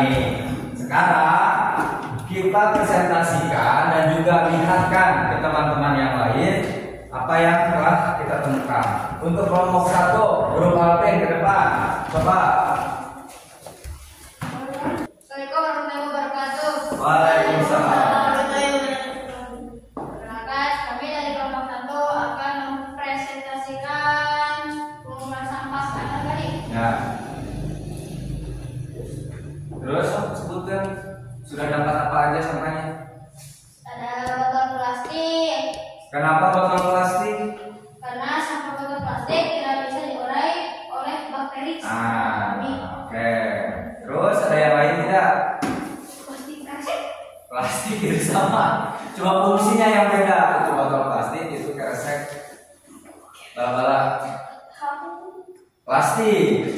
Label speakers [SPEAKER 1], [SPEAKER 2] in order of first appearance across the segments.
[SPEAKER 1] organik. Sekarang kita presentasikan dan juga lihatkan ke teman-teman yang lain apa yang telah kita temukan. Untuk kelompok 1, grup Alvin ke depan. Coba.
[SPEAKER 2] Assalamualaikum warahmatullahi wabarakatuh.
[SPEAKER 1] Waalaikumsalam.
[SPEAKER 2] Perkenalkan, kami dari kelompok 1 akan mempresentasikan pengumpulan sampah anorganik.
[SPEAKER 1] Ya. Terus sebutkan sudah dapat apa aja sampahnya?
[SPEAKER 2] Ada botol plastik.
[SPEAKER 1] Kenapa botol plastik?
[SPEAKER 2] Karena sampah botol plastik tidak bisa diurai oleh bakteri.
[SPEAKER 1] Oke. Terus ada yang lain tidak?
[SPEAKER 2] Plastik kresek.
[SPEAKER 1] Plastik itu sama, cuma fungsinya yang beda. Itu botol plastik, itu kresek. Bala-bala plastik.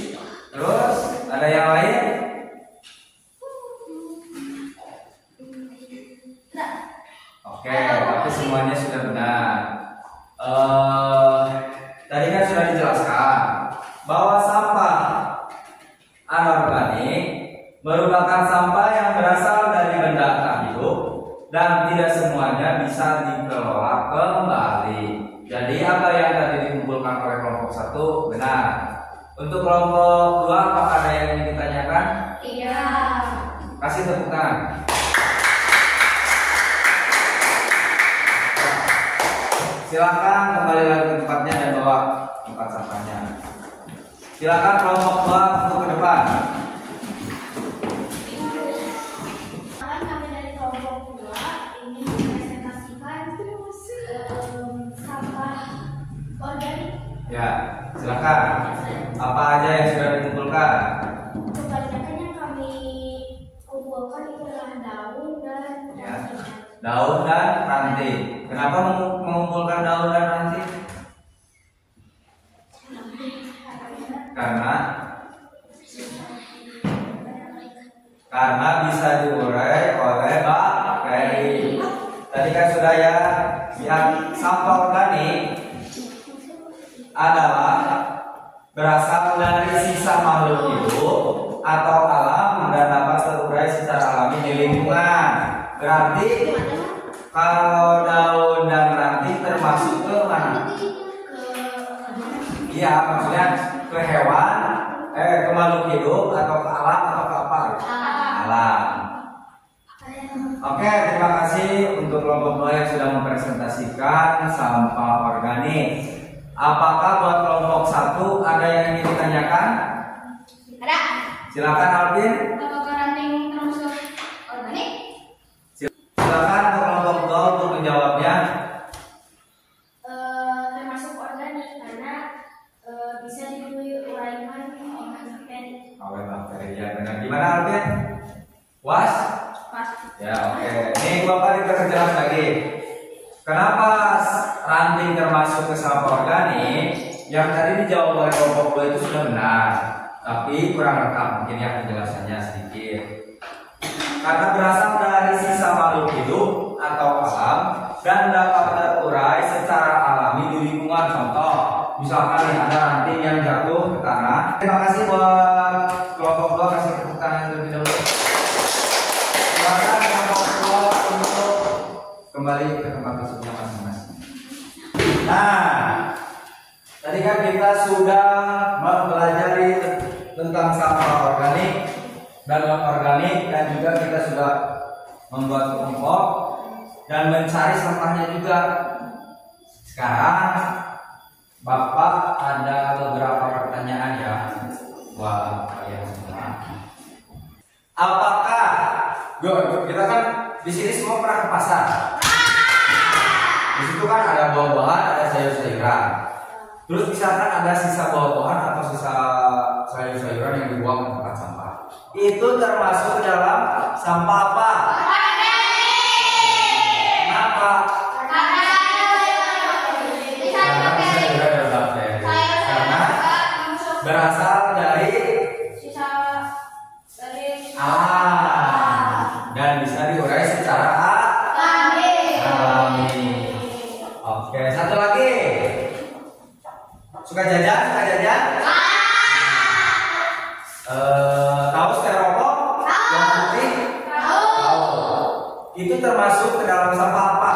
[SPEAKER 1] Terus ada yang lain? Oke, tapi semuanya sudah benar. Tadi kan sudah dijelaskan bahwa sampah anorganik merupakan sampah yang berasal dari benda tak hidup dan tidak semuanya bisa dikelola kembali. Jadi apa yang tadi dikumpulkan oleh kelompok 1 benar. Untuk kelompok 2 apakah ada yang ingin ditanyakan?
[SPEAKER 2] Iya.
[SPEAKER 1] Kasih tepuk tangan. Silakan kembali lagi ke tempatnya dan bawa tempat sampahnya. Silakan kelompok 2 untuk ke depan.
[SPEAKER 2] Kami dari kelompok 2 ingin mempresentasikan sampah organik.
[SPEAKER 1] Ya, silakan. Apa aja yang sudah dikumpulkan?
[SPEAKER 2] Kebanyakan yang kami kumpulkan itu adalah daun dan
[SPEAKER 1] Ya, daun dan ranting. Kenapa mengumpulkan daun dan ranting? Karena bisa diurai oleh bakteri. Tadi kan sudah ya, yang sampah organik adalah berasal dari sisa makhluk hidup atau alam dan dapat terurai secara alami di lingkungan. Berarti kalau daun dan ranting termasuk ke mana? Iya, maksudnya ke hewan, ke makhluk hidup atau ke alam atau ke apa? Alam. Oke, terima kasih untuk kelompok 2 yang sudah mempresentasikan sampah organik. Apakah buat kelompok 1 ada yang ingin ditanyakan?
[SPEAKER 2] Ada.
[SPEAKER 1] Silakan Alvin.
[SPEAKER 2] Apakah ranting termasuk organik?
[SPEAKER 1] Silakan untuk kelompok 2 untuk menjawabnya.
[SPEAKER 2] Termasuk organik karena bisa diuraikan oleh bakteri.
[SPEAKER 1] Oleh bakteri, ya benar. Gimana Alvin? Was?
[SPEAKER 2] Pas.
[SPEAKER 1] Ya oke. Nih Bapak diperjelas lagi. Kenapa ranting termasuk ke sampah organik? Yang tadi dijawab oleh kelompok 2 itu sudah benar, tapi kurang lengkap mungkin ya penjelasannya sedikit. Karena berasal dari sisa makhluk hidup atau alam dan dapat terurai secara alami di lingkungan. Contoh, misalkan nih ada ranting yang jatuh ke tanah. Terima kasih buat kelompok 2, kasih tepuk tangan terlebih dahulu. Silakan kelompok 2 untuk kembali ke tempat duduknya masing-masing. Nah, tadi kan kita sudah mempelajari tentang sampah organik dan non-organik, dan juga kita sudah membuat kelompok dan mencari sampahnya juga. Sekarang Bapak ada beberapa pertanyaan ya buat kalian semua. Apakah kita kan di sini semua pernah ke pasar? Di situ kan ada buah-buahan, ada sayur-sayuran. Terus misalkan ada sisa buah-buahan atau sisa sayur-sayuran yang dibuang ke tempat sampah. Itu termasuk dalam sampah apa? Kenapa? Karena bisa juga ada bakteri. Karena berasal dari alam dan bisa diurai secara alami. Oke, satu lagi. Suka jajan? Suka jajan? Tahu styrofoam? termasuk ke dalam sampah apa?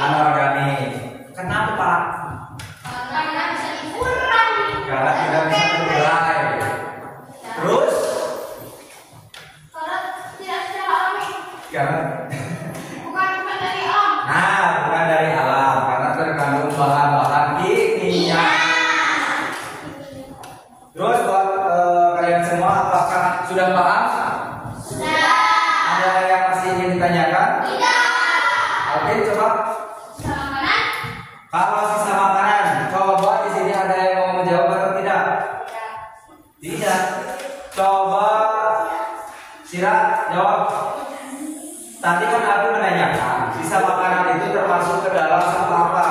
[SPEAKER 1] Anorganik. Kenapa Pak?
[SPEAKER 2] Karena bisa dikurangi.
[SPEAKER 1] Karena tidak bisa diurai. Terus?
[SPEAKER 2] Karena tidak secara alami.
[SPEAKER 1] Karena
[SPEAKER 2] Bukan dari alam.
[SPEAKER 1] nah, bukan dari alam karena terkandung bahan-bahan kimia. Terus buat kalian semua apakah sudah paham?
[SPEAKER 2] Sudah.
[SPEAKER 1] Ada yang masih ingin ditanyakan?
[SPEAKER 2] Tidak.
[SPEAKER 1] Oke, coba.
[SPEAKER 2] Sama kanan.
[SPEAKER 1] Kalau sisa makanan, coba di sini ada yang mau menjawab atau tidak? Tidak. Coba Sira jawab. Tadi kan aku menanyakan, sisa makanan itu termasuk ke dalam sampah apa?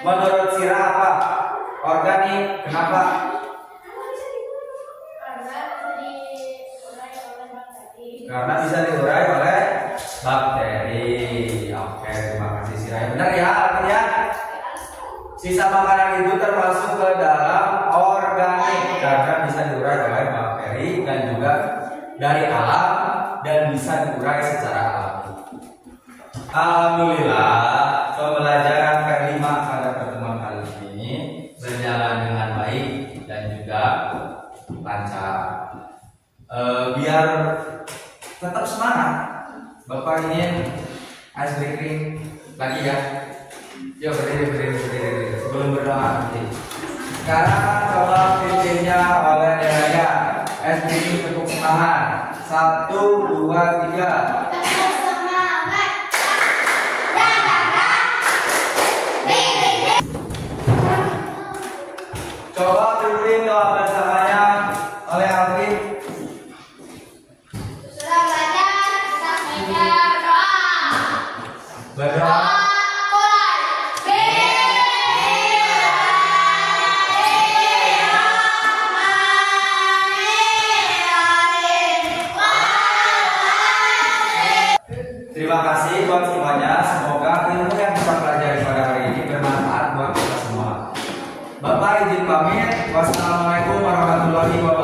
[SPEAKER 1] Menurut Sira apa? Organik. Kenapa? Karena bisa diurai oleh bakteri. Oke, terima kasih Sira. Benar ya, artinya sisa makanan itu termasuk ke dalam organik karena bisa diurai oleh bakteri dan juga dari alam dan bisa diurai secara alami. Alhamdulillah, pembelajaran kelima pada pertemuan kali ini berjalan dengan baik dan juga lancar. Biar tetap semangat, Bapak ingin ice breaking lagi ya. Yuk berdiri sebelum berdoa nanti. Sekarang coba pimpinnya oleh Deraya. Ice breaking tepuk tangan. 1, 2, 3. Coba pimpin doa bersamanya oleh Alvin.
[SPEAKER 2] Sudah belajar, kita berdoa.
[SPEAKER 1] Berdoa. Terima kasih buat semuanya. Semoga ilmu yang kita pelajari pada hari ini bermanfaat buat kita semua. Bapak izin pamit. Wassalamualaikum warahmatullahi wabarakatuh.